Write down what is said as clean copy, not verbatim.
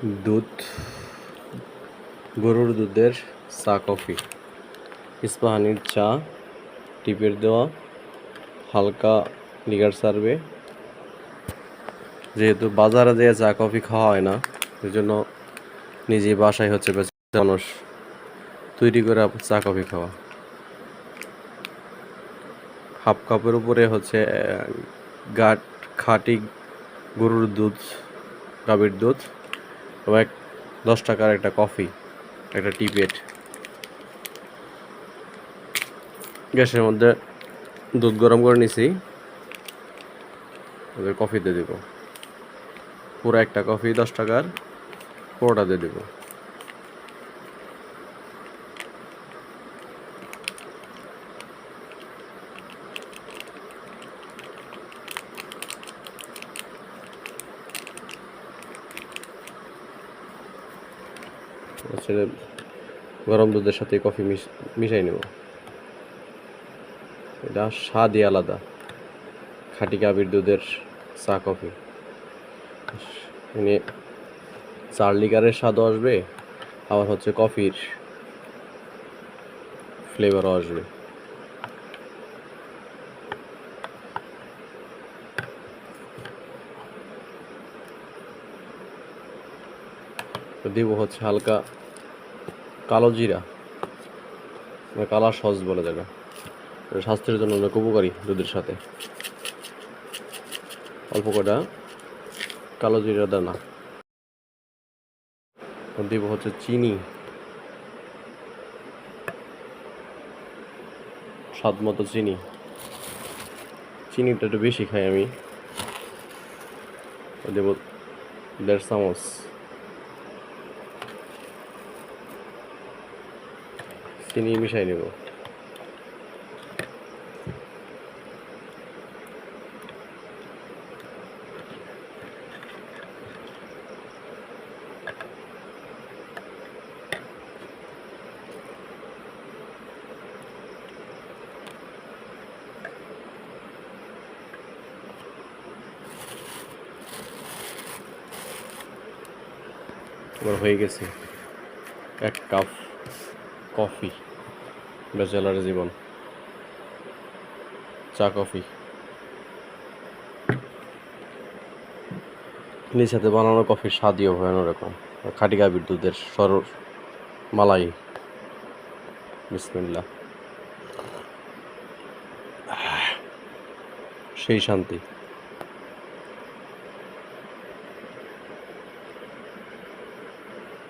দুধ, গরুর দুধের চা কফি, ইস্পাহানির চা, টিপের দেওয়া, হালকা লিগার সার্ভে। যেহেতু বাজারে যেয়ে চা কফি খাওয়া হয় না, এই জন্য নিজেই বাসায় হচ্ছে মানুষ তৈরি করে চা কফি খাওয়া। হাফ কাপের উপরে হচ্ছে খাঁটি গরুর দুধ, গাভীর দুধ এবং 10 টাকার একটা কফি, একটা টিপেট। গ্যাসের মধ্যে দুধ গরম করে নিছি, ওদের কফিতে দিব। পুরো একটা কফি 10 টাকার, পুরোটা দিয়ে দিব। গরম দুধের সাথে কফি মিশাই নেব। এটা স্বাদই আলাদা, খাঁটি গাভীর দুধের চা কফি। মানে 4 লিটারের স্বাদও আসবে, আবার হচ্ছে কফির ফ্লেভারও আসবে। দিব হচ্ছে হালকা কালো জিরা, কালার সস বলে যেটা, স্বাস্থ্যের জন্য অনেক উপকারী। দুধের সাথে অল্প কটা কালো জিরা দানা দিব, হচ্ছে চিনি স্বাদ মতো। চিনিটা একটু বেশি খাই আমি, দেব 1.5 চামচ। চিনি মিশাই নেব। এবার হয়ে গেছে 1 কাপ কফি, ব্যাচেলার জীবন, চা কফি। নিজ সাথে বানানো কফির স্বাদই অন্যরকম। খাঁটি গাভীর দুধের সরল মালাই। বিসমিল্লাহ, সেই শান্তি।